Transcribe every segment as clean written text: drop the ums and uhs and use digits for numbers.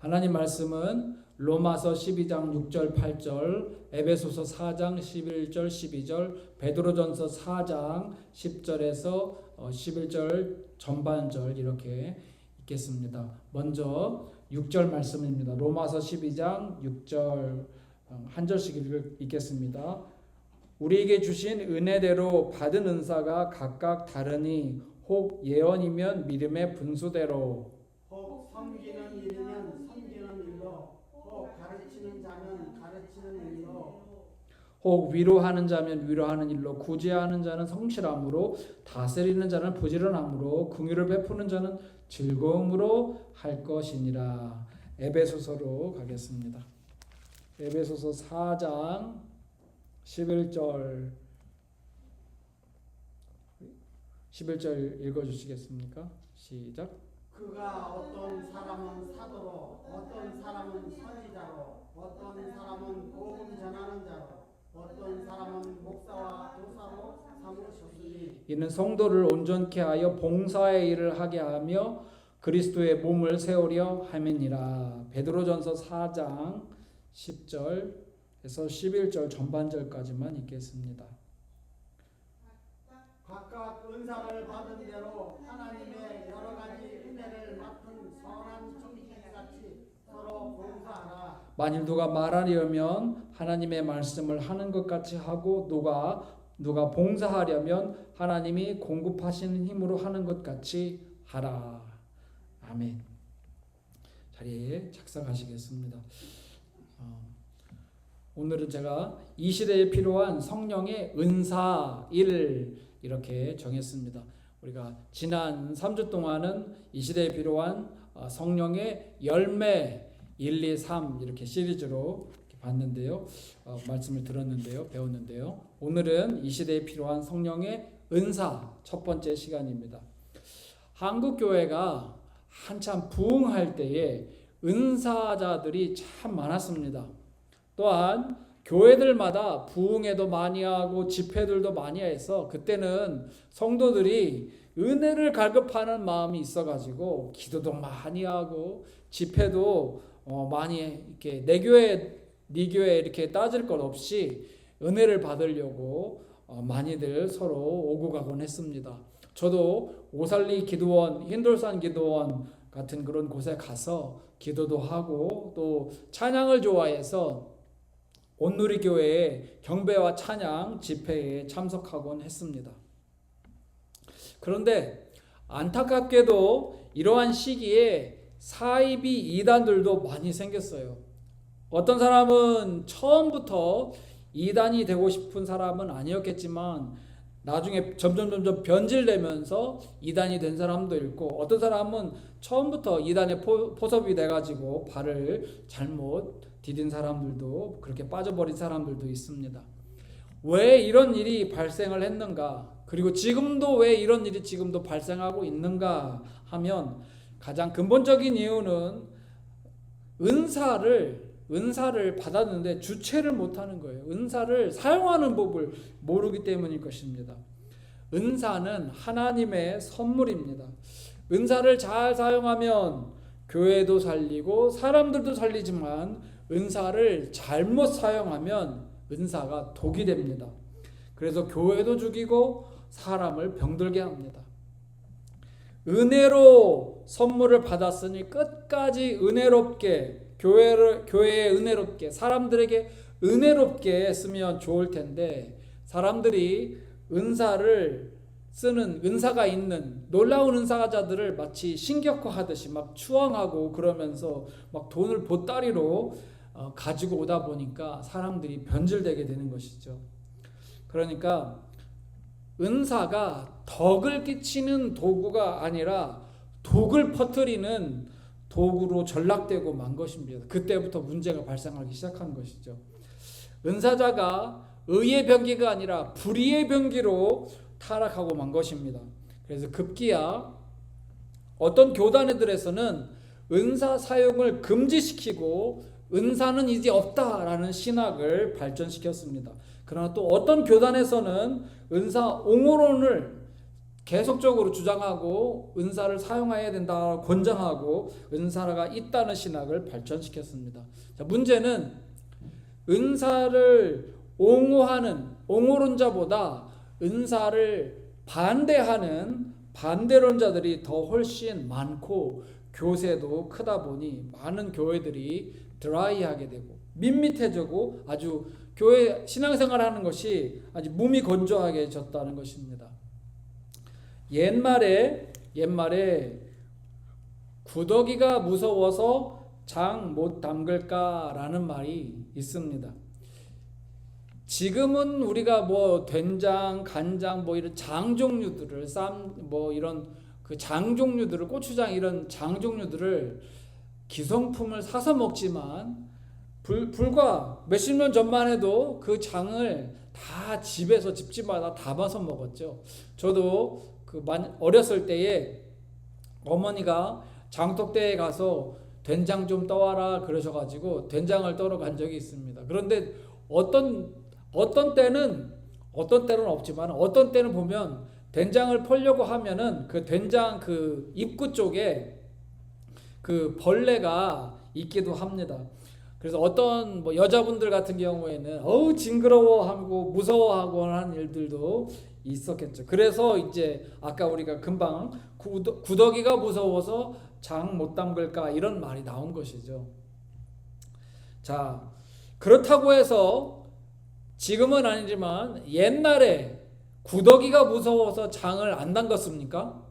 하나님 말씀은 로마서 12장 6절 8절, 에베소서 4장 11절 12절, 베드로전서 4장 10절에서 11절 전반절 이렇게 읽겠습니다. 먼저 6절 말씀입니다. 로마서 12장 6절 한 절씩 읽겠습니다. 우리에게 주신 은혜대로 받은 은사가 각각 다르니 혹 예언이면 믿음의 분수대로, 혹 섬기는 일이면 섬기는 일로, 혹 가르치는 자면 가르치는 일로, 혹 위로하는 자면 위로하는 일로, 구제하는 자는 성실함으로, 다스리는 자는 부지런함으로, 긍휼을 베푸는 자는 즐거움으로 할 것이니라. 에베소서로 가겠습니다. 에베소서 4장 11절 읽어주시겠습니까? 시작. 그가 어떤 사람은 사도로, 어떤 사람은 선지자로, 어떤 사람은 복음 전하는 자로, 어떤 사람은 목사와 교사로 삼으셨으니 이는 성도를 온전케 하여 봉사의 일을 하게 하며 그리스도의 몸을 세우려 함이니라. 베드로전서 4장 10절에서 11절 전반절까지만 읽겠습니다. 각각 은사를 받은 대로 하나님의 여러 가지 은혜를 맡은 선한 청지기같이 서로 봉사하라. 만일 누가 말하려면 하나님의 말씀을 하는 것 같이 하고, 누가 봉사하려면 하나님이 공급하시는 힘으로 하는 것 같이 하라. 아멘. 자리에 착석하시겠습니다. 오늘은 제가 이 시대에 필요한 성령의 은사를 이렇게 정했습니다. 우리가 지난 3주 동안은 이 시대에 필요한 성령의 열매 1, 2, 3 이렇게 시리즈로 봤는데요. 말씀을 들었는데요. 배웠는데요. 오늘은 이 시대에 필요한 성령의 은사 첫 번째 시간입니다. 한국 교회가 한참 부흥할 때에 은사자들이 참 많았습니다. 또한 교회들마다 부흥회도 많이 하고 집회들도 많이 해서 그때는 성도들이 은혜를 갈급하는 마음이 있어가지고 기도도 많이 하고 집회도 많이 이렇게 내 교회 네 교회 이렇게 따질 것 없이 은혜를 받으려고 많이들 서로 오고 가곤 했습니다. 저도 오살리 기도원, 흰돌산 기도원 같은 그런 곳에 가서 기도도 하고 또 찬양을 좋아해서 온누리교회의 경배와 찬양 집회에 참석하곤 했습니다. 그런데 안타깝게도 이러한 시기에 사이비 이단들도 많이 생겼어요. 어떤 사람은 처음부터 이단이 되고 싶은 사람은 아니었겠지만 나중에 점점 변질되면서 이단이 된 사람도 있고, 어떤 사람은 처음부터 이단에 포섭이 돼가지고 발을 잘못 디딘 사람들도, 그렇게 빠져버린 사람들도 있습니다. 왜 이런 일이 발생을 했는가, 그리고 지금도 왜 이런 일이 지금도 발생하고 있는가 하면 가장 근본적인 이유는 은사를 받았는데 주체를 못하는 거예요. 은사를 사용하는 법을 모르기 때문일 것입니다. 은사는 하나님의 선물입니다. 은사를 잘 사용하면 교회도 살리고 사람들도 살리지만, 은사를 잘못 사용하면 은사가 독이 됩니다. 그래서 교회도 죽이고 사람을 병들게 합니다. 은혜로 선물을 받았으니 끝까지 은혜롭게, 교회에 은혜롭게, 사람들에게 은혜롭게 쓰면 좋을 텐데, 사람들이 은사를 쓰는, 은사가 있는 놀라운 은사자들을 마치 신격화하듯이 막 추앙하고 그러면서 막 돈을 보따리로 가지고 오다 보니까 사람들이 변질되게 되는 것이죠. 그러니까 은사가 덕을 끼치는 도구가 아니라 독을 퍼뜨리는 도구로 전락되고 만 것입니다. 그때부터 문제가 발생하기 시작한 것이죠. 은사자가 의의 병기가 아니라 불의의 병기로 타락하고 만 것입니다. 그래서 급기야 어떤 교단애들에서는 은사 사용을 금지시키고 은사는 이제 없다라는 신학을 발전시켰습니다. 그러나 또 어떤 교단에서는 은사 옹호론을 계속적으로 주장하고 은사를 사용해야 된다 권장하고 은사가 있다는 신학을 발전시켰습니다. 자, 문제는 은사를 옹호하는 옹호론자보다 은사를 반대하는 반대론자들이 더 훨씬 많고 교세도 크다 보니 많은 교회들이 드라이하게 되고 밋밋해지고 아주 교회 신앙생활하는 것이 아주 몸이 건조하게 졌다는 것입니다. 옛말에 구더기가 무서워서 장 못 담글까라는 말이 있습니다. 지금은 우리가 뭐 된장, 간장 뭐 이런 장 종류들을 이런 그 장 종류들을 고추장 이런 장 종류들을 기성품을 사서 먹지만 불과 몇십 년 전만 해도 그 장을 다 집에서 집집마다 담아서 먹었죠. 저도 어렸을 때에 어머니가 장독대에 가서 된장 좀 떠와라 그러셔가지고 된장을 떠러 간 적이 있습니다. 그런데 어떤 때는 없지만 어떤 때는 보면 된장을 펄려고 하면은 그 된장 그 입구 쪽에 그 벌레가 있기도 합니다. 그래서 어떤 여자분들 같은 경우에는 징그러워하고 무서워하고 하는 일들도 있었겠죠. 그래서 이제 아까 우리가 금방 구더기가 무서워서 장 못 담글까 이런 말이 나온 것이죠. 자, 그렇다고 해서 지금은 아니지만 옛날에 구더기가 무서워서 장을 안 담갔습니까?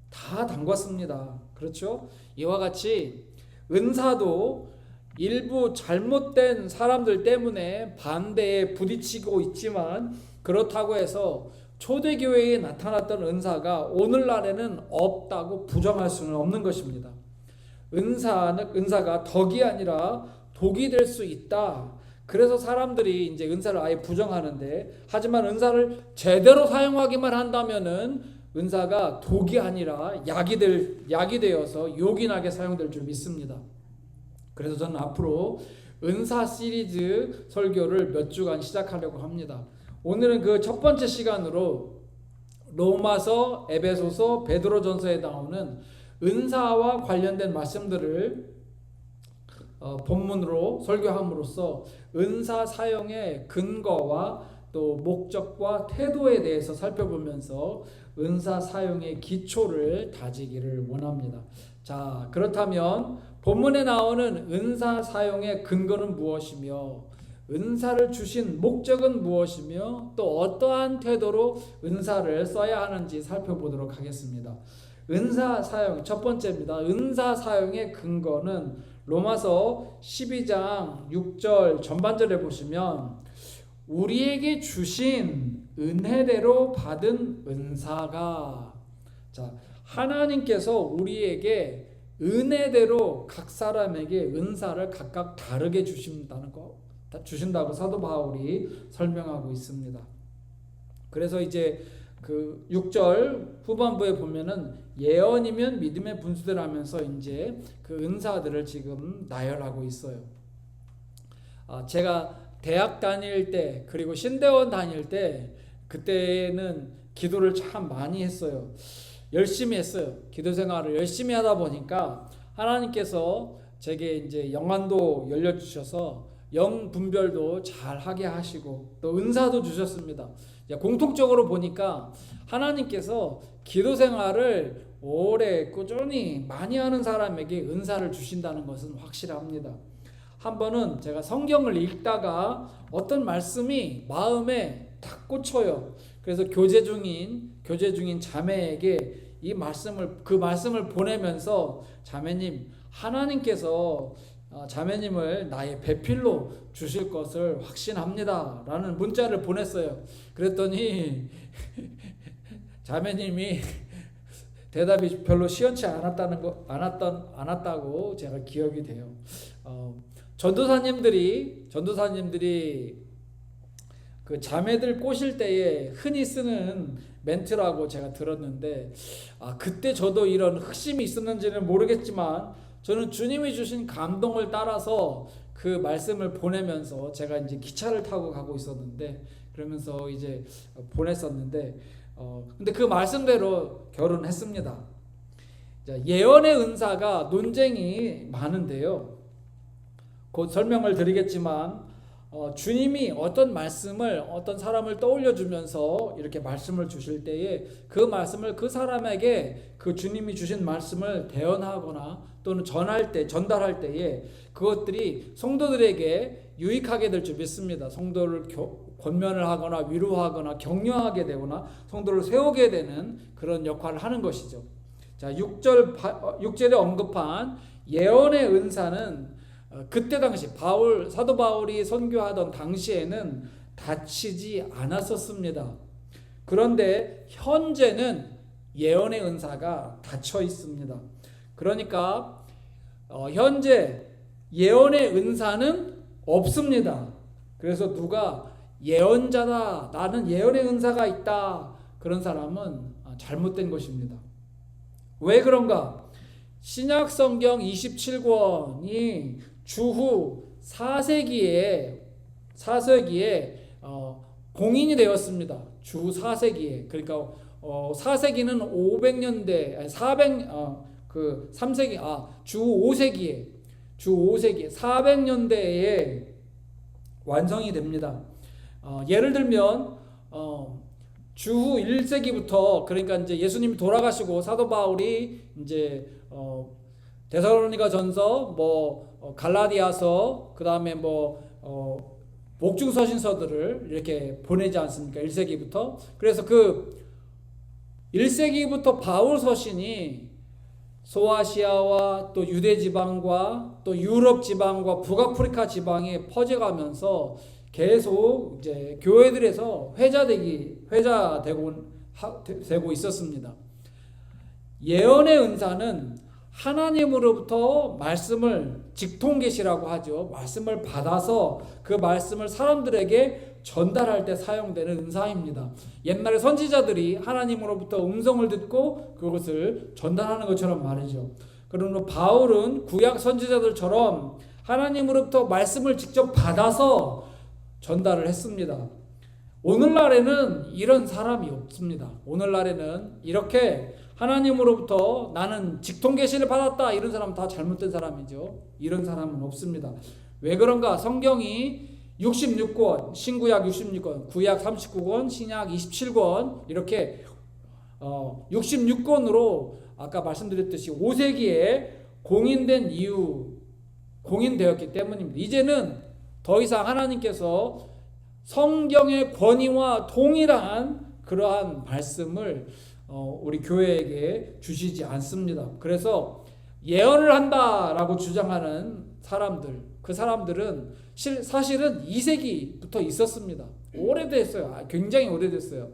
다 담갔습니다. 그렇죠? 이와 같이 은사도 일부 잘못된 사람들 때문에 반대에 부딪히고 있지만 그렇다고 해서 초대교회에 나타났던 은사가 오늘날에는 없다고 부정할 수는 없는 것입니다. 은사가 덕이 아니라 독이 될 수 있다. 그래서 사람들이 이제 은사를 아예 부정하는데, 하지만 은사를 제대로 사용하기만 한다면은 은사가 독이 아니라 약이 되어서 요긴하게 사용될 줄 믿습니다. 그래서 저는 앞으로 은사 시리즈 설교를 몇 주간 시작하려고 합니다. 오늘은 그 첫 번째 시간으로 로마서, 에베소서, 베드로전서에 나오는 은사와 관련된 말씀들을 본문으로 설교함으로써 은사 사용의 근거와 또 목적과 태도에 대해서 살펴보면서 은사 사용의 기초를 다지기를 원합니다. 자, 그렇다면 본문에 나오는 은사 사용의 근거는 무엇이며 은사를 주신 목적은 무엇이며 또 어떠한 태도로 은사를 써야 하는지 살펴보도록 하겠습니다. 은사 사용 첫 번째입니다. 은사 사용의 근거는 로마서 12장 6절 전반절에 보시면 우리에게 주신 은혜대로 받은 은사가, 자, 하나님께서 우리에게 은혜대로 각 사람에게 은사를 각각 다르게 주신다고 사도 바울이 설명하고 있습니다. 그래서 이제 그 6절 후반부에 보면은 예언이면 믿음의 분수들 하면서 이제 그 은사들을 지금 나열하고 있어요. 제가 대학 다닐 때 그리고 신대원 다닐 때 그때는 기도를 참 많이 했어요. 열심히 했어요. 기도 생활을 열심히 하다 보니까 하나님께서 제게 이제 영안도 열려주셔서 영 분별도 잘 하게 하시고 또 은사도 주셨습니다. 공통적으로 보니까 하나님께서 기도 생활을 오래 꾸준히 많이 하는 사람에게 은사를 주신다는 것은 확실합니다. 한 번은 제가 성경을 읽다가 어떤 말씀이 마음에 딱 꽂혀요. 그래서 교제 중인 자매에게 그 말씀을 보내면서 자매님, 하나님께서 자매님을 나의 배필로 주실 것을 확신합니다 라는 문자를 보냈어요. 그랬더니 자매님이 대답이 별로 시원치 않았다고 제가 기억이 돼요. 전도사님들이 그 자매들 꼬실 때에 흔히 쓰는 멘트라고 제가 들었는데, 그때 저도 이런 흑심이 있었는지는 모르겠지만 저는 주님이 주신 감동을 따라서 그 말씀을 보내면서 제가 이제 기차를 타고 가고 있었는데, 그러면서 이제 보냈었는데, 근데 그 말씀대로 결혼했습니다. 자, 예언의 은사가 논쟁이 많은데요. 곧 설명을 드리겠지만 주님이 어떤 말씀을 어떤 사람을 떠올려 주면서 이렇게 말씀을 주실 때에 그 말씀을 그 사람에게 그 주님이 주신 말씀을 대언하거나 또는 전달할 때에 그것들이 성도들에게 유익하게 될 줄 믿습니다. 성도를 권면을 하거나 위로하거나 격려하게 되거나 성도를 세우게 되는 그런 역할을 하는 것이죠. 자, 6절에 언급한 예언의 은사는 그때 당시 사도 바울이 선교하던 당시에는 닫히지 않았었습니다. 그런데 현재는 예언의 은사가 닫혀 있습니다. 그러니까 현재 예언의 은사는 없습니다. 그래서 누가 예언자다, 나는 예언의 은사가 있다, 그런 사람은 잘못된 것입니다. 왜 그런가? 신약 성경 27권이 주후 4세기에 공인이 되었습니다. 주후 4세기에. 그러니까 4세기는 500년대, 아니 3세기, 주후 5세기에 400년대에 완성이 됩니다. 예를 들면 주후 1세기부터, 그러니까 이제 예수님이 돌아가시고 사도 바울이 이제 데살로니가전서, 갈라디아서, 그 다음에 목중서신서들을 이렇게 보내지 않습니까? 1세기부터. 그래서 그 1세기부터 바울 서신이 소아시아와 또 유대 지방과 또 유럽 지방과 북아프리카 지방에 퍼져가면서 계속 이제 교회들에서 회자되고 있었습니다. 예언의 은사는 하나님으로부터 말씀을 직통계시라고 하죠. 말씀을 받아서 그 말씀을 사람들에게 전달할 때 사용되는 은사입니다. 옛날에 선지자들이 하나님으로부터 음성을 듣고 그것을 전달하는 것처럼 말이죠. 그러므로 바울은 구약 선지자들처럼 하나님으로부터 말씀을 직접 받아서 전달을 했습니다. 오늘날에는 이런 사람이 없습니다. 오늘날에는 이렇게 하나님으로부터 나는 직통계시를 받았다, 이런 사람은 다 잘못된 사람이죠. 이런 사람은 없습니다. 왜 그런가? 성경이 66권, 신구약 66권, 구약 39권, 신약 27권 이렇게 66권으로 아까 말씀드렸듯이 5세기에 공인되었기 때문입니다. 이제는 더 이상 하나님께서 성경의 권위와 동일한 그러한 말씀을 우리 교회에게 주시지 않습니다. 그래서 예언을 한다라고 주장하는 사람들, 그 사람들은 사실은 2세기부터 있었습니다. 오래됐어요. 굉장히 오래됐어요.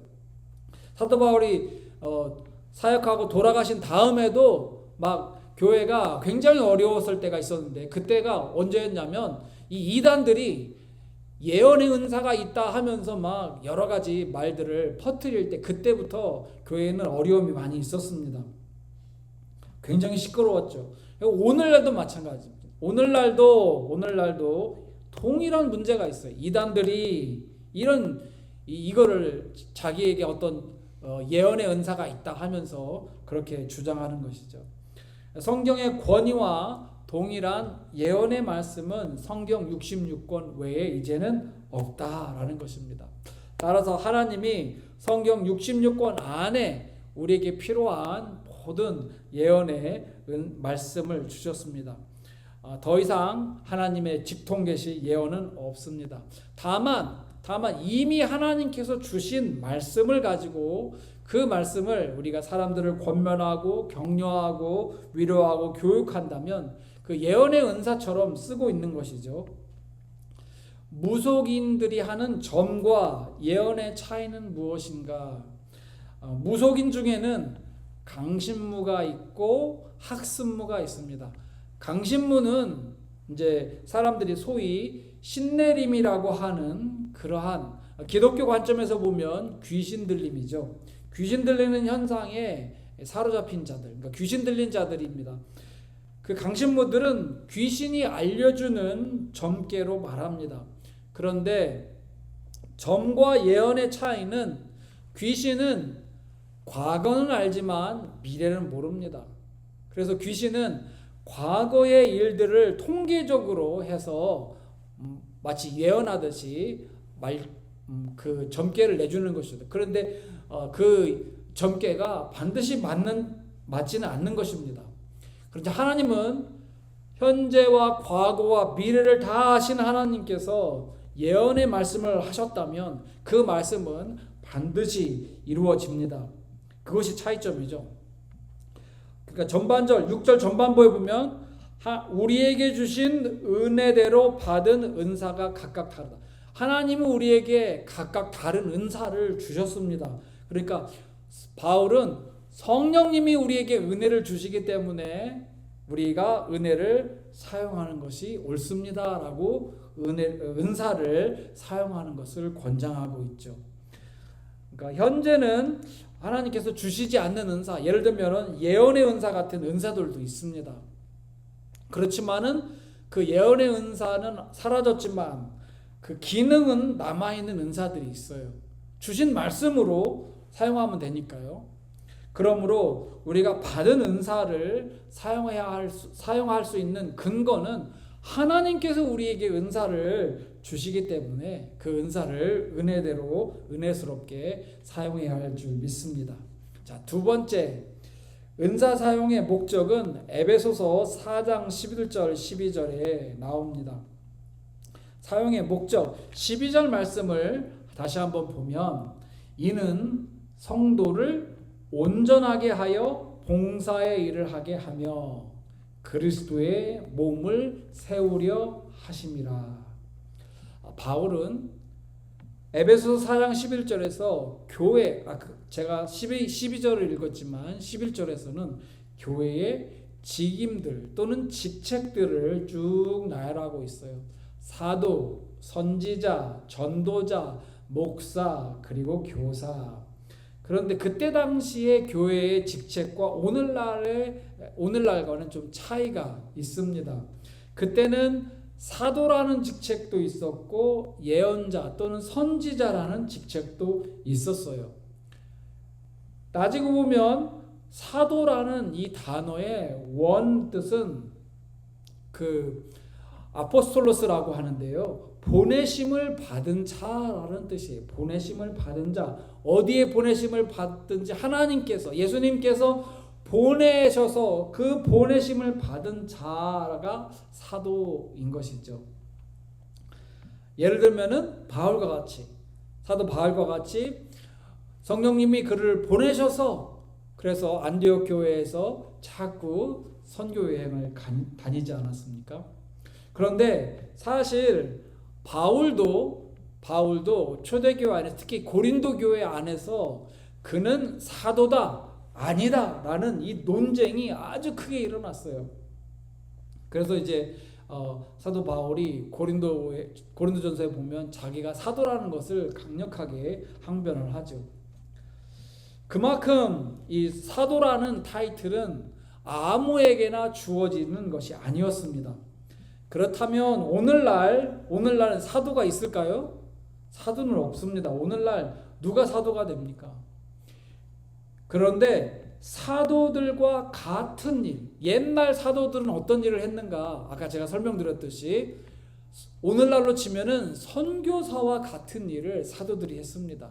사도 바울이 사역하고 돌아가신 다음에도 막 교회가 굉장히 어려웠을 때가 있었는데, 그때가 언제였냐면 이 이단들이 예언의 은사가 있다 하면서 막 여러 가지 말들을 퍼뜨릴 때, 그때부터 교회에는 어려움이 많이 있었습니다. 굉장히 시끄러웠죠. 오늘날도 마찬가지입니다. 오늘날도 동일한 문제가 있어요. 이단들이 이거를 자기에게 어떤 예언의 은사가 있다 하면서 그렇게 주장하는 것이죠. 성경의 권위와 동일한 예언의 말씀은 성경 66권 외에 이제는 없다라는 것입니다. 따라서 하나님이 성경 66권 안에 우리에게 필요한 모든 예언의 말씀을 주셨습니다. 더 이상 하나님의 직통계시 예언은 없습니다. 다만 이미 하나님께서 주신 말씀을 가지고 그 말씀을 우리가 사람들을 권면하고 격려하고 위로하고 교육한다면 그 예언의 은사처럼 쓰고 있는 것이죠. 무속인들이 하는 점과 예언의 차이는 무엇인가? 무속인 중에는 강신무가 있고 학습무가 있습니다. 강신무는 이제 사람들이 소위 신내림이라고 하는 그러한 기독교 관점에서 보면 귀신 들림이죠. 귀신 들리는 현상에 사로잡힌 자들, 그러니까 귀신 들린 자들입니다. 그 강신무들은 귀신이 알려주는 점괘로 말합니다. 그런데 점과 예언의 차이는, 귀신은 과거는 알지만 미래는 모릅니다. 그래서 귀신은 과거의 일들을 통계적으로 해서 마치 예언하듯이 그 점괘를 내주는 것입니다. 그런데 그 점괘가 반드시 맞지는 않는 것입니다. 그런데 하나님은 현재와 과거와 미래를 다 아시는 하나님께서 예언의 말씀을 하셨다면 그 말씀은 반드시 이루어집니다. 그것이 차이점이죠. 그러니까 전반절 6절 전반부에 보면 우리에게 주신 은혜대로 받은 은사가 각각 다르다. 하나님은 우리에게 각각 다른 은사를 주셨습니다. 그러니까 바울은 성령님이 우리에게 은혜를 주시기 때문에 우리가 은혜를 사용하는 것이 옳습니다라고 은사를 사용하는 것을 권장하고 있죠. 그러니까 현재는 하나님께서 주시지 않는 은사, 예를 들면 예언의 은사 같은 은사들도 있습니다. 그렇지만은 그 예언의 은사는 사라졌지만 그 기능은 남아있는 은사들이 있어요. 주신 말씀으로 사용하면 되니까요. 그러므로 우리가 받은 은사를 사용할 수 있는 근거는 하나님께서 우리에게 은사를 주시기 때문에 그 은사를 은혜대로 은혜스럽게 사용해야 할 줄 믿습니다. 자, 두 번째, 은사 사용의 목적은 에베소서 4장 11절 12절에 나옵니다. 사용의 목적 12절 말씀을 다시 한번 보면 이는 성도를 온전하게 하여 봉사의 일을 하게 하며 그리스도의 몸을 세우려 하심이라. 바울은 에베소서 4장 11절에서 교회, 제가 12절을 읽었지만 11절에서는 교회의 직임들 또는 직책들을 쭉 나열하고 있어요. 사도, 선지자, 전도자, 목사, 그리고 교사. 그런데 그때 당시의 교회의 직책과 오늘날과는 좀 차이가 있습니다. 그때는 사도라는 직책도 있었고 예언자 또는 선지자라는 직책도 있었어요. 따지고 보면 사도라는 이 단어의 원 뜻은 그 아포스톨로스라고 하는데요. 보내심을 받은 자라는 뜻이에요. 보내심을 받은 자. 어디에 보내심을 받든지 하나님께서, 예수님께서 보내셔서 그 보내심을 받은 자가 사도인 것이죠. 예를 들면은 사도 바울과 같이 성령님이 그를 보내셔서 그래서 안디옥 교회에서 자꾸 선교 여행을 다니지 않았습니까? 그런데 사실 바울도 초대교회 안에서 특히 고린도 교회 안에서 그는 사도다 아니다 라는 이 논쟁이 아주 크게 일어났어요. 그래서 이제 사도 바울이 고린도전서에 보면 자기가 사도라는 것을 강력하게 항변을 하죠. 그만큼 이 사도라는 타이틀은 아무에게나 주어지는 것이 아니었습니다. 그렇다면 오늘날은 사도가 있을까요? 사도는 없습니다. 오늘날 누가 사도가 됩니까? 그런데 사도들과 같은 일, 옛날 사도들은 어떤 일을 했는가? 아까 제가 설명드렸듯이 오늘날로 치면은 선교사와 같은 일을 사도들이 했습니다.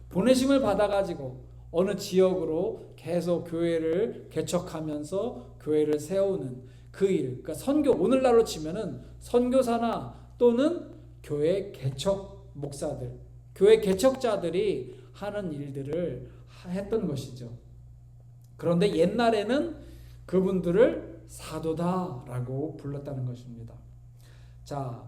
보내심을 받아가지고 어느 지역으로 계속 교회를 개척하면서 교회를 세우는 그 일, 그러니까 오늘날로 치면은 선교사나 또는 교회 개척 목사들, 교회 개척자들이 하는 일들을 했던 것이죠. 그런데 옛날에는 그분들을 사도다라고 불렀다는 것입니다. 자,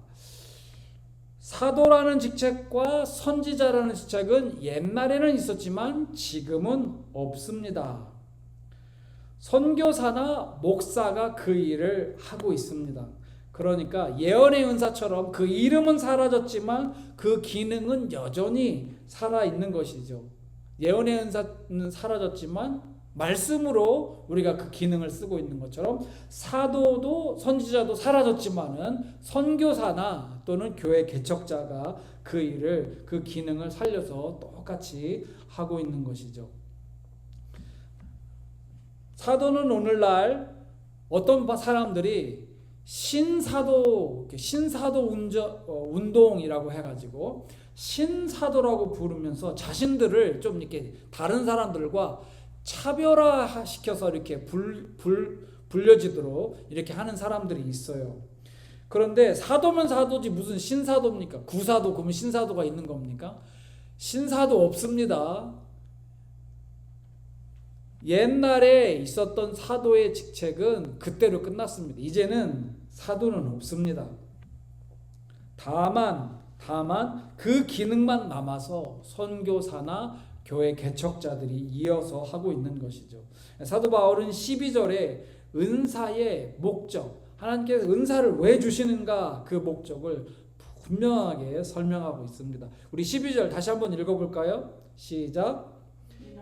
사도라는 직책과 선지자라는 직책은 옛날에는 있었지만 지금은 없습니다. 선교사나 목사가 그 일을 하고 있습니다. 그러니까 예언의 은사처럼 그 이름은 사라졌지만 그 기능은 여전히 살아있는 것이죠. 예언의 은사는 사라졌지만 말씀으로 우리가 그 기능을 쓰고 있는 것처럼 사도도 선지자도 사라졌지만은 선교사나 또는 교회 개척자가 그 기능을 살려서 똑같이 하고 있는 것이죠. 사도는 오늘날 어떤 사람들이 신사도 운동이라고 해가지고 신사도라고 부르면서 자신들을 좀 이렇게 다른 사람들과 차별화시켜서 이렇게 불려지도록 이렇게 하는 사람들이 있어요. 그런데 사도면 사도지 무슨 신사도입니까? 구사도 그러면 신사도가 있는 겁니까? 신사도 없습니다. 옛날에 있었던 사도의 직책은 그때로 끝났습니다. 이제는 사도는 없습니다. 다만 그 기능만 남아서 선교사나 교회 개척자들이 이어서 하고 있는 것이죠. 사도 바울은 12절에 은사의 목적, 하나님께서 은사를 왜 주시는가 그 목적을 분명하게 설명하고 있습니다. 우리 12절 다시 한번 읽어볼까요? 시작.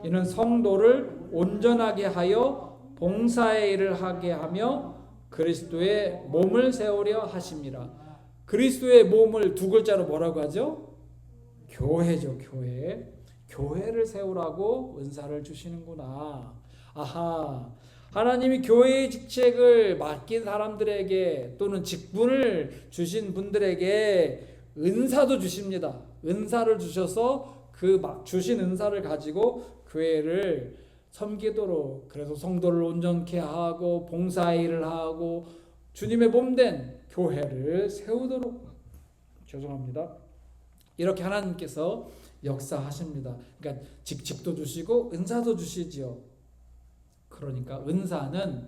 이는 성도를 온전하게 하여 봉사의 일을 하게 하며 그리스도의 몸을 세우려 하심이라. 그리스도의 몸을 두 글자로 뭐라고 하죠? 교회죠. 교회를 세우라고 은사를 주시는구나. 아하, 하나님이 교회의 직책을 맡긴 사람들에게 또는 직분을 주신 분들에게 은사도 주십니다. 은사를 주셔서 그 주신 은사를 가지고 교회를 섬기도록, 그래서 성도를 온전케 하고 봉사의 일을 하고 주님의 몸된 교회를 세우도록, 이렇게 하나님께서 역사하십니다. 그러니까 직책도 주시고 은사도 주시지요. 그러니까 은사는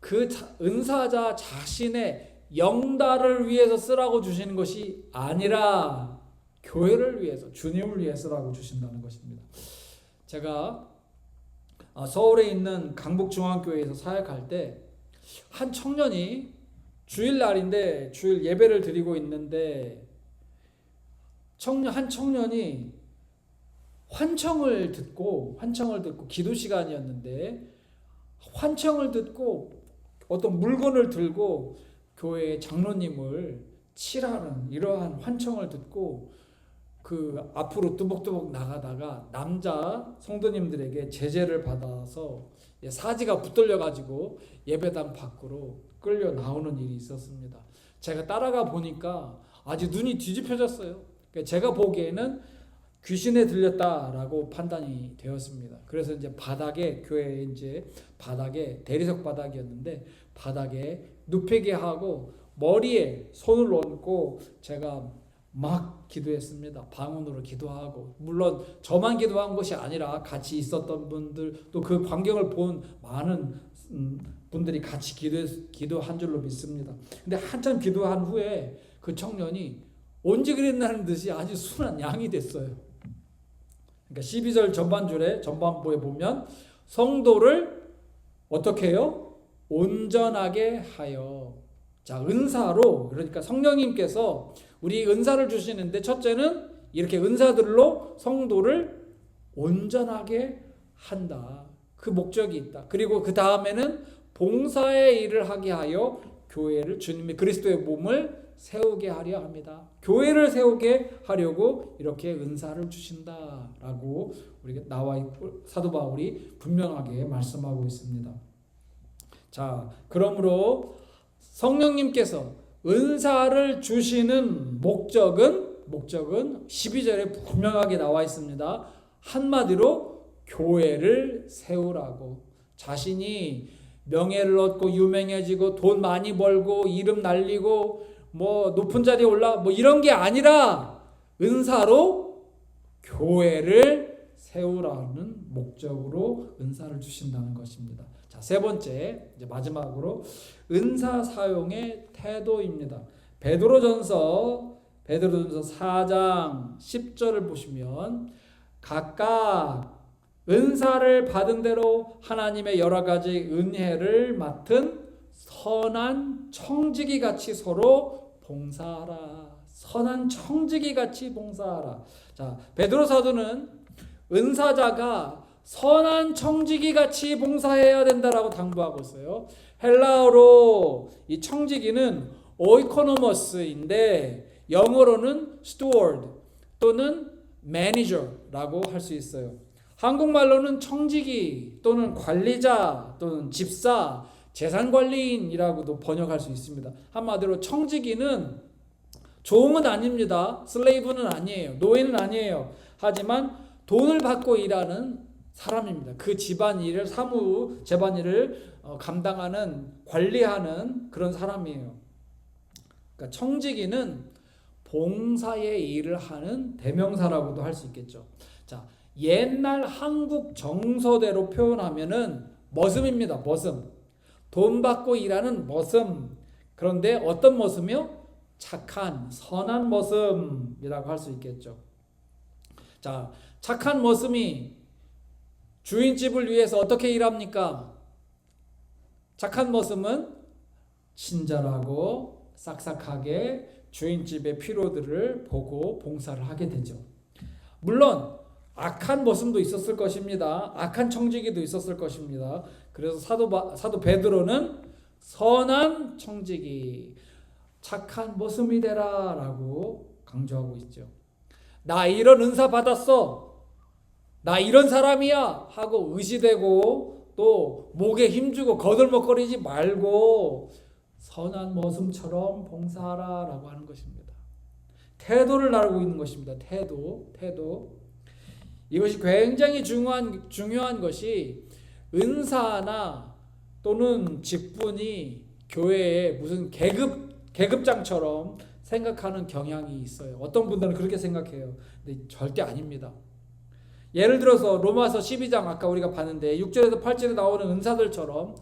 그 은사자 자신의 영달을 위해서 쓰라고 주시는 것이 아니라 교회를 위해서, 주님을 위해서라고 주신다는 것입니다. 제가 서울에 있는 강북중앙교회에서 사역할 때 한 청년이 주일날인데 주일 예배를 드리고 있는데 한 청년이 환청을 듣고 기도 시간이었는데 환청을 듣고 어떤 물건을 들고 교회 장로님을 치라는 이러한 환청을 듣고 그 앞으로 뚜벅뚜벅 나가다가 남자 성도님들에게 제재를 받아서 사지가 붙들려 가지고 예배당 밖으로 끌려 나오는 일이 있었습니다. 제가 따라가 보니까 아주 눈이 뒤집혀졌어요. 제가 보기에는 귀신에 들렸다라고 판단이 되었습니다. 그래서 이제 교회 바닥에 대리석 바닥이었는데 바닥에 눕히게 하고 머리에 손을 얹고 제가 막 기도했습니다. 방언으로 기도하고, 물론 저만 기도한 것이 아니라 같이 있었던 분들 또 그 광경을 본 많은 분들이 같이 기도한 줄로 믿습니다. 근데 한참 기도한 후에 그 청년이 언제 그랬나는 듯이 아주 순한 양이 됐어요. 그러니까 12절 전반부에 보면 성도를 어떻게 해요? 온전하게 하여. 자, 은사로, 그러니까 성령님께서 우리 은사를 주시는데 첫째는 이렇게 은사들로 성도를 온전하게 한다. 그 목적이 있다. 그리고 그 다음에는 봉사의 일을 하게 하여 교회를, 주님의 그리스도의 몸을 세우게 하려 합니다. 교회를 세우게 하려고 이렇게 은사를 주신다라고 우리가 나와 있고 사도 바울이 분명하게 말씀하고 있습니다. 자, 그러므로 성령님께서 은사를 주시는 목적은 12절에 분명하게 나와 있습니다. 한마디로 교회를 세우라고. 자신이 명예를 얻고 유명해지고 돈 많이 벌고 이름 날리고 뭐 높은 자리에 뭐 이런 게 아니라 은사로 교회를 세우라는 목적으로 은사를 주신다는 것입니다. 자, 세 번째, 이제 마지막으로 은사 사용의 태도입니다. 베드로전서 4장 10절을 보시면 각각 은사를 받은 대로 하나님의 여러 가지 은혜를 맡은 선한 청지기 같이 서로 봉사하라. 선한 청지기 같이 봉사하라. 자, 베드로 사도는 은사자가 선한 청지기 같이 봉사해야 된다라고 당부하고 있어요. 헬라어로 이 청지기는 오이코노머스인데 영어로는 steward 또는 manager라고 할 수 있어요. 한국말로는 청지기 또는 관리자 또는 집사, 재산관리인이라고도 번역할 수 있습니다. 한마디로 청지기는 종은 아닙니다. 슬레이브는 아니에요. 노예는 아니에요. 하지만 돈을 받고 일하는 사람입니다. 그 집안일을 사무 집안일을 감당하는 관리하는 그런 사람이에요. 그러니까 청지기는 봉사의 일을 하는 대명사라고도 할 수 있겠죠. 자, 옛날 한국 정서대로 표현하면은 머슴입니다. 머슴. 돈 받고 일하는 머슴. 그런데 어떤 머슴이요? 착한 선한 머슴이라고 할 수 있겠죠. 자, 착한 머슴이 주인집을 위해서 어떻게 일합니까? 착한 머슴은 친절하고 싹싹하게 주인집의 필요들을 보고 봉사를 하게 되죠. 물론 악한 머슴도 있었을 것입니다. 악한 청지기도 있었을 것입니다. 그래서 사도 베드로는 선한 청지기, 착한 머슴이 되라 라고 강조하고 있죠. 나 이런 은사 받았어, 나 이런 사람이야 하고 의지되고 또 목에 힘주고 거들먹거리지 말고 선한 머슴처럼 봉사하라 라고 하는 것입니다. 태도를 나르고 있는 것입니다. 태도. 이것이 굉장히 중요한 것이 은사나 또는 직분이 교회에 무슨 계급장처럼 생각하는 경향이 있어요. 어떤 분들은 그렇게 생각해요. 근데 절대 아닙니다. 예를 들어서 로마서 12장 아까 우리가 봤는데 6절에서 8절에 나오는 은사들처럼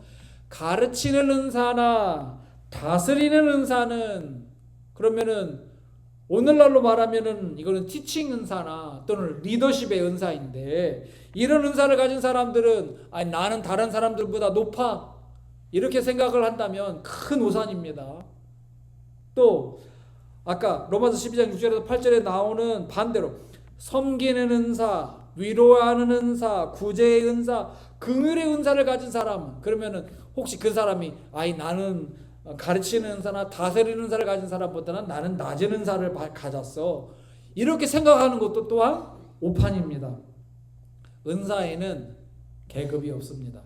가르치는 은사나 다스리는 은사는 그러면은 오늘날로 말하면은 이거는 티칭 은사나 또는 리더십의 은사인데 이런 은사를 가진 사람들은 아니 나는 다른 사람들보다 높아 이렇게 생각을 한다면 큰 오산입니다. 또 아까 로마서 12장 6절에서 8절에 나오는 반대로 섬기는 은사, 위로하는 은사, 구제의 은사, 긍휼의 은사를 가진 사람 그러면은 혹시 그 사람이 아이 나는 가르치는 은사나 다스리는 은사를 가진 사람보다는 나는 낮은 은사를 가졌어 이렇게 생각하는 것도 또한 오판입니다. 은사에는 계급이 없습니다.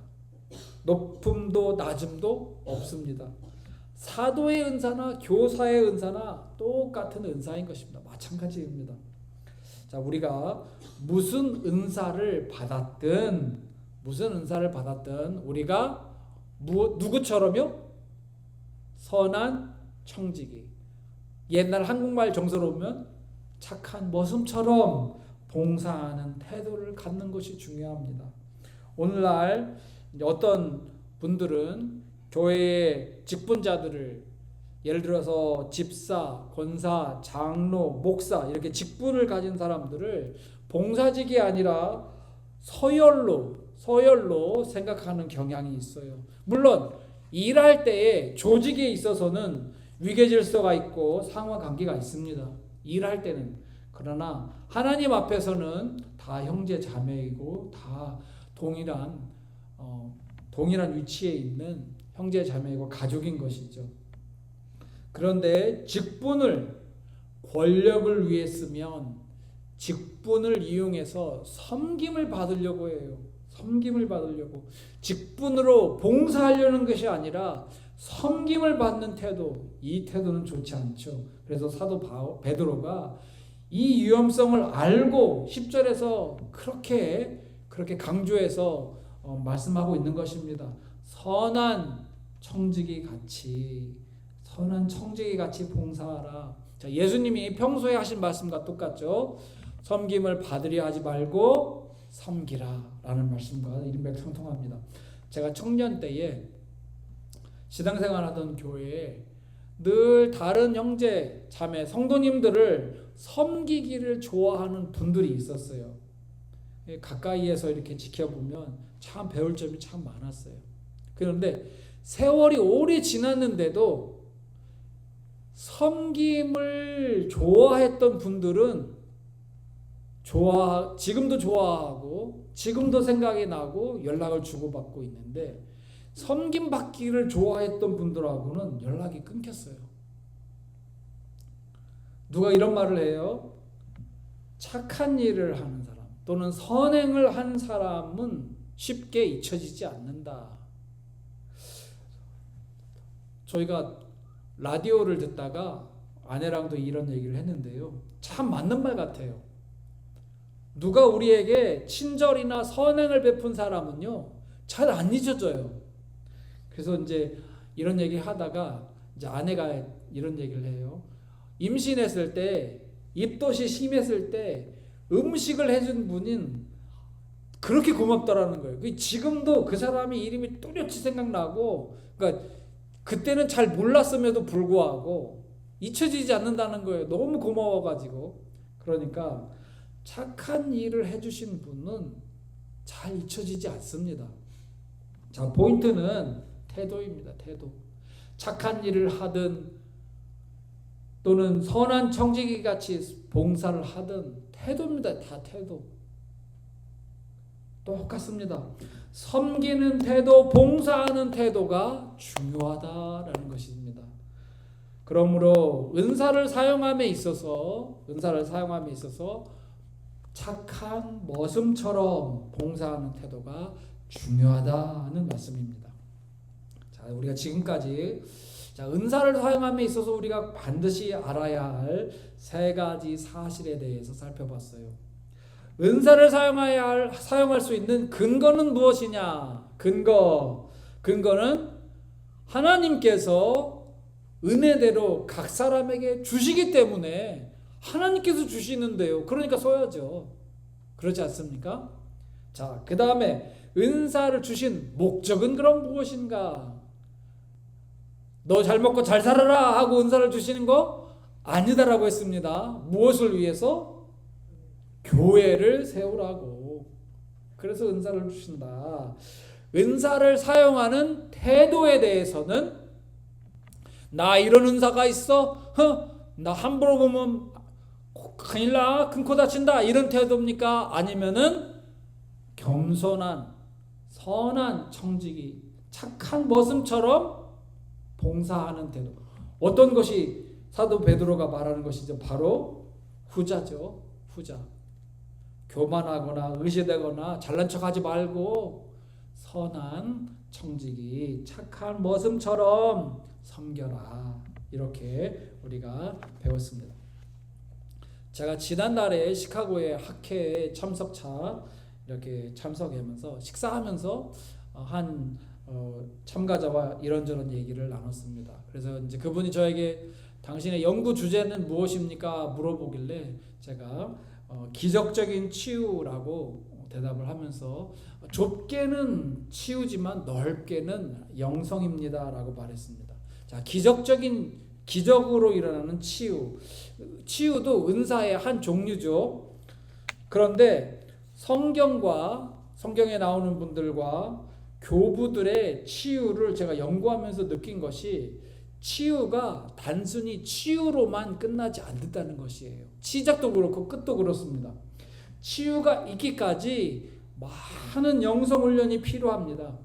높음도 낮음도 없습니다. 사도의 은사나 교사의 은사나 똑같은 은사인 것입니다. 마찬가지입니다. 자, 우리가 무슨 은사를 받았든 우리가 누구처럼요? 선한 청지기. 옛날 한국말 정서로 보면 착한 머슴처럼 봉사하는 태도를 갖는 것이 중요합니다. 오늘날 어떤 분들은 교회의 직분자들을 예를 들어서 집사, 권사, 장로, 목사 이렇게 직분을 가진 사람들을 봉사직이 아니라 서열로 생각하는 경향이 있어요. 물론 일할 때에 조직에 있어서는 위계질서가 있고 상하관계가 있습니다. 일할 때는. 그러나 하나님 앞에서는 다 형제 자매이고 다 동일한 위치에 있는 형제 자매이고 가족인 것이죠. 그런데 직분을 권력을 위해 쓰면 직분을 이용해서 섬김을 받으려고 해요. 직분으로 봉사하려는 것이 아니라 섬김을 받는 태도, 이 태도는 좋지 않죠. 그래서 사도 베드로가 이 위험성을 알고 10절에서 그렇게 강조해서 말씀하고 있는 것입니다. 선한 청지기 같이 봉사하라. 자, 예수님이 평소에 하신 말씀과 똑같죠. 섬김을 받으려 하지 말고 섬기라 라는 말씀과 일맥상통합니다. 제가 청년 때에 신앙생활하던 교회에 늘 다른 형제, 자매, 성도님들을 섬기기를 좋아하는 분들이 있었어요. 가까이에서 이렇게 지켜보면 참 배울 점이 참 많았어요. 그런데 세월이 오래 지났는데도 섬김을 좋아했던 분들은 지금도 좋아하고 지금도 생각이 나고 연락을 주고받고 있는데 섬김 받기를 좋아했던 분들하고는 연락이 끊겼어요. 누가 이런 말을 해요? 착한 일을 하는 사람, 또는 선행을 한 사람은 쉽게 잊혀지지 않는다. 저희가 라디오를 듣다가 아내랑도 이런 얘기를 했는데요. 참 맞는 말 같아요. 누가 우리에게 친절이나 선행을 베푼 사람은요, 잘 안 잊어져요. 그래서 이제 이런 얘기 하다가 이제 아내가 이런 얘기를 해요. 임신했을 때, 입덧이 심했을 때 음식을 해준 분인 그렇게 고맙더라는 거예요. 지금도 그 사람이 이름이 또렷이 생각나고, 그러니까 그때는 잘 몰랐음에도 불구하고 잊혀지지 않는다는 거예요. 너무 고마워가지고. 그러니까 착한 일을 해주신 분은 잘 잊혀지지 않습니다. 자, 포인트는 태도입니다. 태도. 착한 일을 하든 또는 선한 청지기 같이 봉사를 하든 태도입니다. 다 태도. 똑같습니다. 섬기는 태도, 봉사하는 태도가 중요하다라는 것입니다. 그러므로 은사를 사용함에 있어서 착한 머슴처럼 봉사하는 태도가 중요하다는 말씀입니다. 자, 우리가 지금까지 은사를 사용함에 있어서 우리가 반드시 알아야 할 세 가지 사실에 대해서 살펴봤어요. 은사를 사용할 수 있는 근거는 무엇이냐? 근거는 하나님께서 은혜대로 각 사람에게 주시기 때문에 하나님께서 주시는데요. 그러니까 써야죠. 그렇지 않습니까? 자, 그 다음에 은사를 주신 목적은 그럼 무엇인가? 너 잘 먹고 잘 살아라 하고 은사를 주시는 거 아니다라고 했습니다. 무엇을 위해서? 교회를 세우라고. 그래서 은사를 주신다. 은사를 사용하는 태도에 대해서는 나 이런 은사가 있어? 나 함부로 보면 큰일 나, 큰 코 다친다, 이런 태도입니까? 아니면은 겸손한 선한 청지기, 착한 머슴처럼 봉사하는 태도. 어떤 것이 사도 베드로가 말하는 것이죠? 바로 후자죠. 후자. 교만하거나 의시되거나 잘난 척하지 말고 선한 청지기, 착한 머슴처럼 섬겨라. 이렇게 우리가 배웠습니다. 제가 지난달에 시카고의 학회에 이렇게 참석하면서 식사하면서 한 참가자와 이런저런 얘기를 나눴습니다. 그래서 이제 그분이 저에게 당신의 연구 주제는 무엇입니까? 물어보길래 제가 기적적인 치유라고 대답을 하면서 좁게는 치유지만 넓게는 영성입니다라고 말했습니다. 자, 기적으로 일어나는 치유도 은사의 한 종류죠. 그런데 성경에 나오는 분들과 교부들의 치유를 제가 연구하면서 느낀 것이 치유가 단순히 치유로만 끝나지 않는다는 것이에요. 시작도 그렇고 끝도 그렇습니다. 치유가 있기까지 많은 영성훈련이 필요합니다.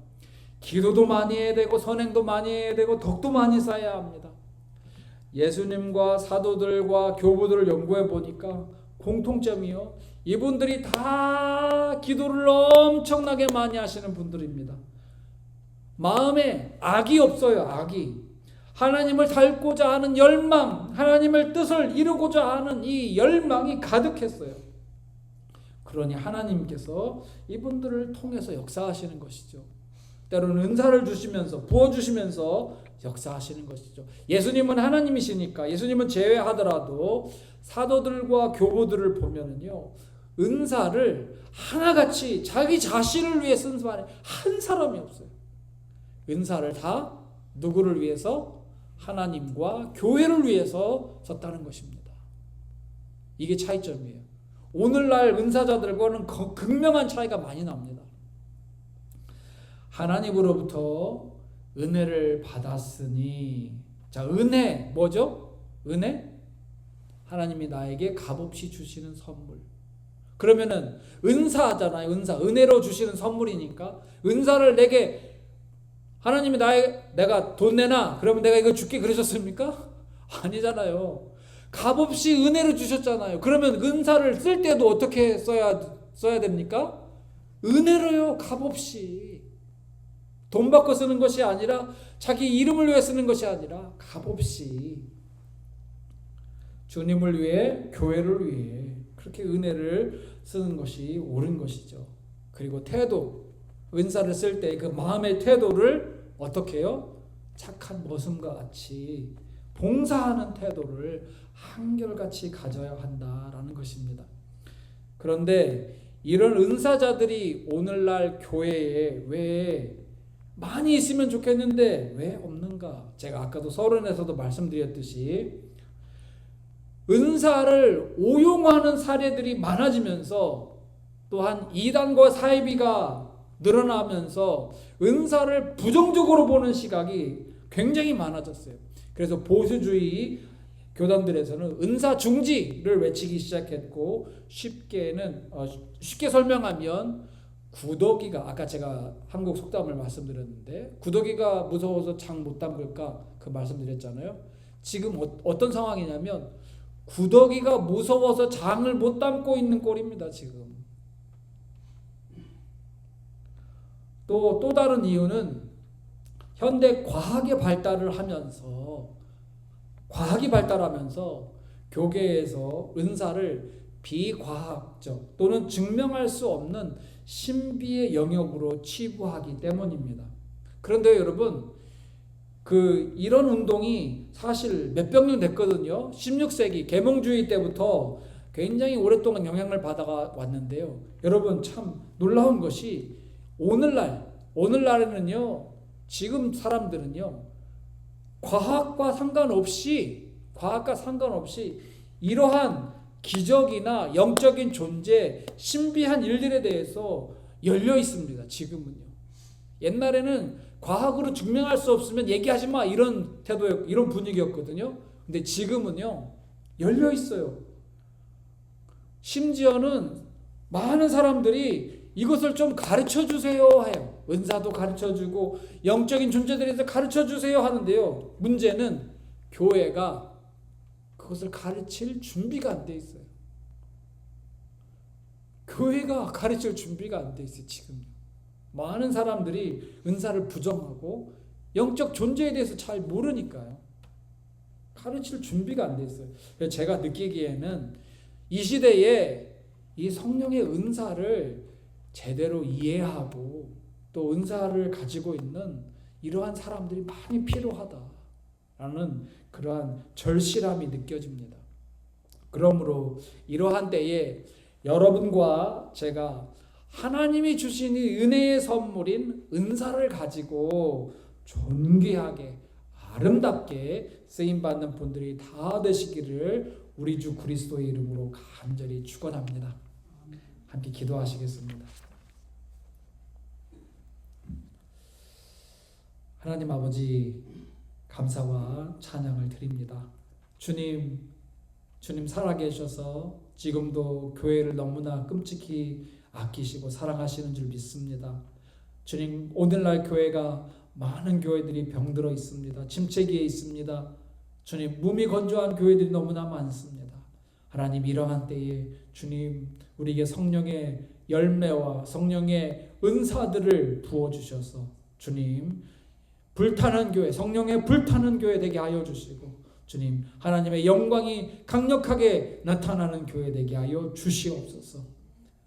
기도도 많이 해야 되고 선행도 많이 해야 되고 덕도 많이 쌓아야 합니다. 예수님과 사도들과 교부들을 연구해 보니까 공통점이요, 이분들이 다 기도를 엄청나게 많이 하시는 분들입니다. 마음에 악이 없어요. 악이. 하나님을 닮고자 하는 열망, 하나님의 뜻을 이루고자 하는 이 열망이 가득했어요. 그러니 하나님께서 이분들을 통해서 역사하시는 것이죠. 때로는 은사를 주시면서 부어주시면서 역사하시는 것이죠. 예수님은 하나님이시니까 예수님은 제외하더라도 사도들과 교부들을 보면은요, 은사를 하나같이 자기 자신을 위해 쓴 사람이 한 사람이 없어요. 은사를 다 누구를 위해서? 하나님과 교회를 위해서 썼다는 것입니다. 이게 차이점이에요. 오늘날 은사자들과는 극명한 차이가 많이 납니다. 하나님으로부터 은혜를 받았으니, 자, 은혜 뭐죠? 은혜? 하나님이 나에게 값없이 주시는 선물. 그러면은 은사잖아요. 은혜로 주시는 선물이니까 은사를 내게 하나님이 내가 돈 내놔 그러면 내가 이거 줄게 그러셨습니까? 아니잖아요. 값없이 은혜를 주셨잖아요. 그러면 은사를 쓸 때도 어떻게 써야 써야 됩니까? 은혜로요. 값없이. 돈 받고 쓰는 것이 아니라, 자기 이름을 위해 쓰는 것이 아니라 값없이 주님을 위해, 교회를 위해 그렇게 은혜를 쓰는 것이 옳은 것이죠. 그리고 태도, 은사를 쓸 때 그 마음의 태도를 어떻게 해요? 착한 모습과 같이 봉사하는 태도를 한결같이 가져야 한다라는 것입니다. 그런데 이런 은사자들이 오늘날 교회에 왜 많이 있으면 좋겠는데 왜 없는가? 제가 아까도 서론에서도 말씀드렸듯이 은사를 오용하는 사례들이 많아지면서, 또한 이단과 사이비가 늘어나면서 은사를 부정적으로 보는 시각이 굉장히 많아졌어요. 그래서 보수주의 교단들에서는 은사 중지를 외치기 시작했고, 쉽게 설명하면 구더기가, 아까 제가 한국 속담을 말씀드렸는데 구더기가 무서워서 장 못 담글까 그 말씀드렸잖아요. 지금 어떤 상황이냐면 구더기가 무서워서 장을 못 담고 있는 꼴입니다. 지금 또 다른 이유는 현대 과학이 발달하면서 교계에서 은사를 비과학적 또는 증명할 수 없는 신비의 영역으로 치부하기 때문입니다. 그런데 여러분, 이런 운동이 사실 몇백 년 됐거든요. 16세기 계몽주의 때부터 굉장히 오랫동안 영향을 받아왔는데요. 여러분, 참 놀라운 것이 오늘날에는요, 지금 사람들은요, 과학과 상관없이 이러한 기적이나 영적인 존재, 신비한 일들에 대해서 열려 있습니다. 지금은요. 옛날에는 과학으로 증명할 수 없으면 얘기하지 마, 이런 태도였고 이런 분위기였거든요. 근데 지금은요, 열려 있어요. 심지어는 많은 사람들이 이것을 좀 가르쳐 주세요 해요. 은사도 가르쳐 주고 영적인 존재들에 대해서 가르쳐 주세요 하는데요, 문제는 교회가 그것을 가르칠 준비가 안 돼 있어요. 교회가 가르칠 준비가 안 돼 있어요. 지금 많은 사람들이 은사를 부정하고 영적 존재에 대해서 잘 모르니까요, 가르칠 준비가 안 돼 있어요. 그래서 제가 느끼기에는 이 시대에 이 성령의 은사를 제대로 이해하고 또 은사를 가지고 있는 이러한 사람들이 많이 필요하다라는 그러한 절실함이 느껴집니다. 그러므로 이러한 때에 여러분과 제가 하나님이 주신 이 은혜의 선물인 은사를 가지고 존귀하게 아름답게 쓰임받는 분들이 다 되시기를 우리 주 그리스도의 이름으로 간절히 축원합니다. 함께 기도하시겠습니다. 하나님 아버지, 감사와 찬양을 드립니다. 주님 살아계셔서 지금도 교회를 너무나 끔찍히 아끼시고 사랑하시는 줄 믿습니다. 주님, 오늘날 교회가 많은 교회들이 병들어 있습니다. 침체기에 있습니다. 주님, 몸이 건조한 교회들이 너무나 많습니다. 하나님, 이러한 때에 주님, 우리에게 성령의 열매와 성령의 은사들을 부어주셔서 주님, 불타는 교회, 성령의 불타는 교회 되게 하여 주시고, 주님, 하나님의 영광이 강력하게 나타나는 교회 되게 하여 주시옵소서.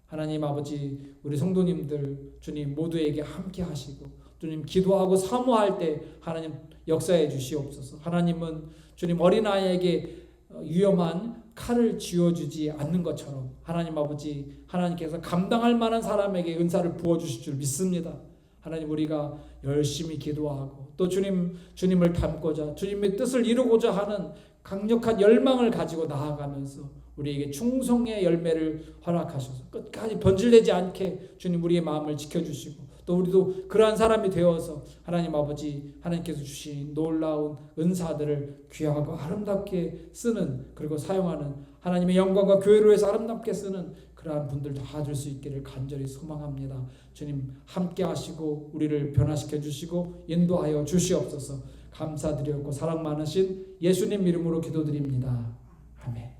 하나님 아버지, 우리 성도님들 주님 모두에게 함께 하시고, 주님 기도하고 사모할 때 하나님 역사해 주시옵소서. 하나님은 주님 어린아이에게 위험한 칼을 쥐어주지 않는 것처럼 하나님 아버지, 하나님께서 감당할 만한 사람에게 은사를 부어주실 줄 믿습니다. 하나님, 우리가 열심히 기도하고 또 주님을 닮고자 주님의 뜻을 이루고자 하는 강력한 열망을 가지고 나아가면서 우리에게 충성의 열매를 허락하셔서 끝까지 변질되지 않게 주님 우리의 마음을 지켜주시고, 또 우리도 그러한 사람이 되어서 하나님 아버지, 하나님께서 주신 놀라운 은사들을 귀하고 아름답게 쓰는, 그리고 사용하는, 하나님의 영광과 교회를 위해서 아름답게 쓰는 그러한 분들 다 될 수 있기를 간절히 소망합니다. 주님 함께 하시고 우리를 변화시켜 주시고 인도하여 주시옵소서. 감사드렸고 사랑 많으신 예수님 이름으로 기도드립니다. 아멘.